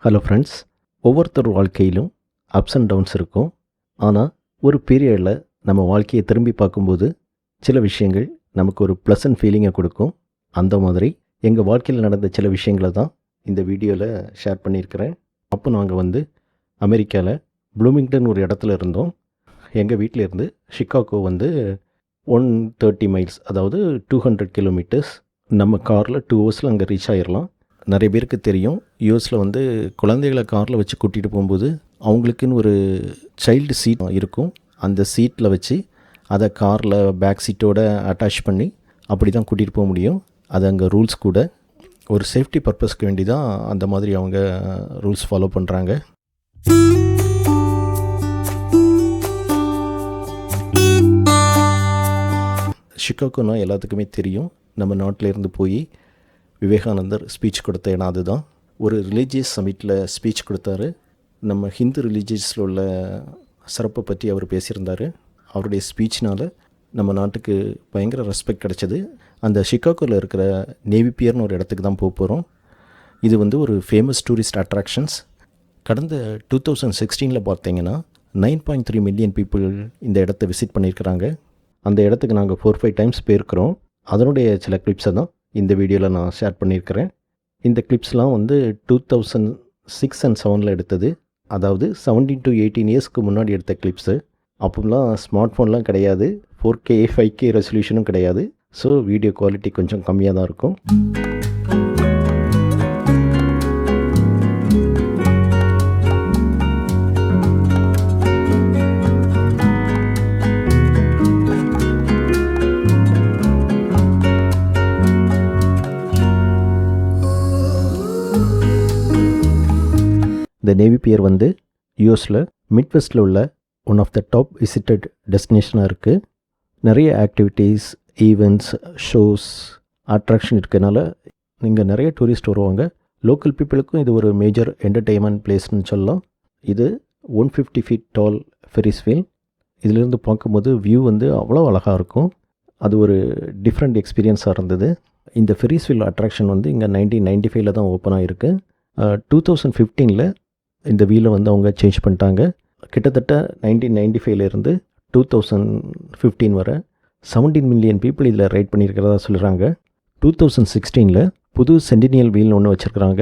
Hello friends. ஒவ்வொருத்தர் வாழ்க்கையிலும் ups and downs இருக்கும். ஆனால் ஒரு பீரியடில் நம்ம வாழ்க்கையை திரும்பி பார்க்கும்போது சில விஷயங்கள் நமக்கு ஒரு ப்ளசன்ட் ஃபீலிங்கை கொடுக்கும். அந்த மாதிரி எங்கள் வாழ்க்கையில் நடந்த சில விஷயங்களை தான் இந்த வீடியோவில் ஷேர் பண்ணியிருக்கிறேன். அப்போ நாங்கள் அமெரிக்காவில் ப்ளூமிங்டன் ஒரு இடத்துல இருந்தோம். எங்கள் வீட்டிலேருந்து சிகாகோ 130 மைல்ஸ், அதாவது 200 கிலோமீட்டர்ஸ். நம்ம காரில் 2 ஹவர்ஸில் அங்கே ரீச் ஆகிடலாம். நிறைய பேருக்கு தெரியும், யூஎஸில் குழந்தைகளை காரில் வச்சு கூட்டிகிட்டு போகும்போது அவங்களுக்குன்னு ஒரு சைல்டு சீட் இருக்கும். அந்த சீட்டில் வச்சு அதை காரில் பேக் சீட்டோடு அட்டாச் பண்ணி அப்படி தான் கூட்டிகிட்டு போக முடியும். அது அங்கே ரூல்ஸ் கூட. ஒரு சேஃப்டி பர்பஸ்க்கு வேண்டி தான் அந்த மாதிரி அவங்க ரூல்ஸ் ஃபாலோ பண்ணுறாங்க. சிகாகோனா எல்லாத்துக்குமே தெரியும். நம்ம நாட்டிலேருந்து போய் விவேகானந்தர் ஸ்பீச் கொடுத்த இடம் அதுதான். ஒரு ரிலீஜியஸ் சமிட்டில் ஸ்பீச் கொடுத்தாரு. நம்ம ஹிந்து ரிலீஜியஸில் உள்ள சிறப்பை பற்றி அவர் பேசியிருந்தார். அவருடைய ஸ்பீச்னால் நம்ம நாட்டுக்கு பயங்கர ரெஸ்பெக்ட் கிடச்சிது. அந்த சிகாகோவில் இருக்கிற நேவி பியர்னு ஒரு இடத்துக்கு தான் போக போகிறோம். இது ஒரு ஃபேமஸ் டூரிஸ்ட் அட்ராக்ஷன்ஸ். கடந்த 2016 பார்த்தீங்கன்னா 9.3 மில்லியன் பீப்புள் இந்த இடத்த விசிட் பண்ணியிருக்கிறாங்க. அந்த இடத்துக்கு நாங்கள் 4-5 டைம்ஸ் போயிருக்கிறோம். அதனுடைய சில கிளிப்ஸை தான் இந்த வீடியோவில் நான் ஷேர் பண்ணியிருக்கிறேன். இந்த கிளிப்ஸ்லாம் 2006 and 2007 எடுத்தது. அதாவது 17 to 18 இயர்ஸ்க்கு முன்னாடி எடுத்த கிளிப்ஸு. அப்போலாம் ஸ்மார்ட் ஃபோன்லாம் கிடையாது, 4K 5K ரெசல்யூஷனும் கிடையாது. ஸோ வீடியோ குவாலிட்டி கொஞ்சம் கம்மியாக தான் இருக்கும். இந்த நேவி பியர் யூஎஸில் மிட்வெஸ்ட்டில் உள்ள one of the top visited டெஸ்டினேஷனாக இருக்குது. நிறைய ஆக்டிவிட்டீஸ், ஈவெண்ட்ஸ், ஷோஸ், அட்ராக்ஷன் இருக்கிறதுனால இங்கே நிறைய டூரிஸ்ட் வருவாங்க. லோக்கல் பீப்புளுக்கும் இது ஒரு மேஜர் என்டர்டெயின்மெண்ட் பிளேஸ்னு சொல்லலாம். இது 150 feet டால் ஃபெரிஸ் வீல். இதிலிருந்து பார்க்கும்போது வியூ அவ்வளோ அழகாக இருக்கும். அது ஒரு டிஃப்ரெண்ட் எக்ஸ்பீரியன்ஸாக இருந்தது. இந்த ஃபெரிஸ் வீல் அட்ராக்ஷன் இங்கே 1995 தான் ஓப்பன் ஆகிருக்கு. 2015 இந்த வீலை அவங்க சேஞ்ச் பண்ணிட்டாங்க. கிட்டத்தட்ட 1995 2015 வரை 17 மில்லியன் பீப்புள் இதில் ரைட் பண்ணியிருக்கிறதா சொல்கிறாங்க. 2016 புது சென்டினியல் வீல்னு ஒன்று வச்சுருக்கிறாங்க.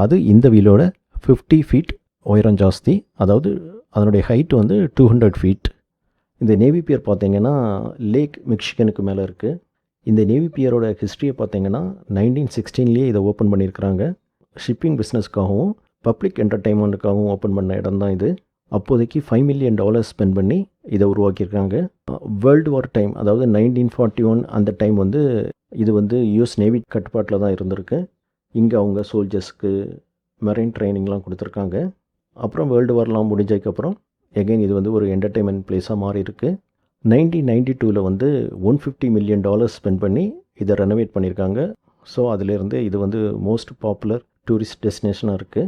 அது இந்த வீலோட 50 feet உயரம் ஜாஸ்தி. அதாவது அதனுடைய ஹைட்டு 200 feet. இந்த நேவி பியர் பார்த்திங்கன்னா லேக் மிச்சிகனுக்கு மேலே இருக்குது. இந்த நேவி பியரோட ஹிஸ்ட்ரியை பார்த்திங்கன்னா 1916 இதை ஓப்பன் பண்ணியிருக்கிறாங்க. ஷிப்பிங் பிஸ்னஸ்க்காகவும் பப்ளிக் என்டர்டெயின்மெண்ட்டுக்காகவும் ஓப்பன் பண்ண இடம் தான் இது. அப்போதைக்கு $5 million ஸ்பெண்ட் பண்ணி இதை உருவாக்கியிருக்காங்க. வேர்ல்டு வார் டைம், அதாவது 1941 அந்த டைம் இது யூஎஸ் நேவி கட்டுப்பாட்டில் தான் இருந்திருக்கு. இங்கே அவங்க சோல்ஜர்ஸ்க்கு மெரைன் ட்ரைனிங்லாம் கொடுத்துருக்காங்க. அப்புறம் வேர்ல்டு வார்லாம் முடிஞ்சதுக்கப்புறம் எகைன் இது ஒரு என்டர்டெயின்மெண்ட் பிளேஸாக மாறி இருக்குது. 1992 $150 million ஸ்பெண்ட் பண்ணி இதை ரெனோவேட் பண்ணியிருக்காங்க. ஸோ அதிலேருந்து இது மோஸ்ட் பாப்புலர் டூரிஸ்ட் டெஸ்டினேஷனாக இருக்குது.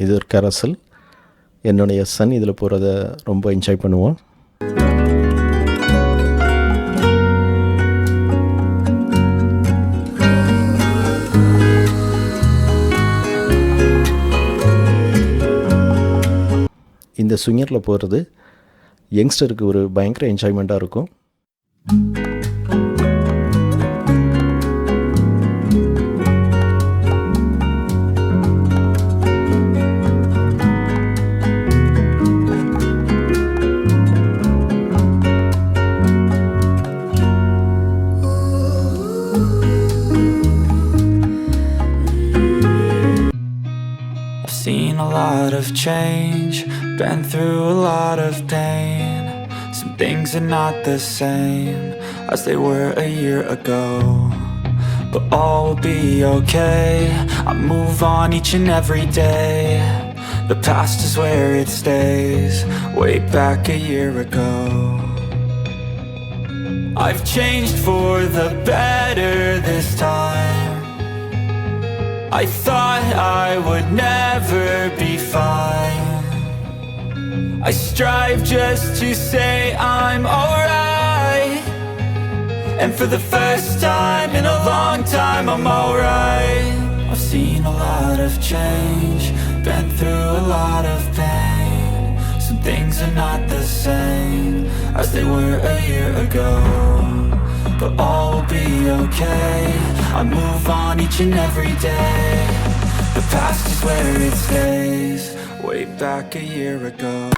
இது ஒரு கேரசல். என்னுடைய சன் இதில் போகிறத ரொம்ப என்ஜாய் பண்ணுவோம். இந்த ஸ்விங்கரில் போகிறது யங்ஸ்டருக்கு ஒரு பயங்கர என்ஜாய்மெண்ட்டாக இருக்கும். lot of change, been through a lot of pain. Some things are not the same as they were a year ago, but all will be okay. I move on each and every day. The past is where it stays, way back a year ago. I've changed for the better this time. I thought I would never be fine. I strive just to say I'm alright, and for the first time in a long time I'm alright. I've seen a lot of change, been through a lot of pain. Some things are not the same as they were a year ago, but all will be okay. I move on each and every day. The past is where it stays, way back a year ago.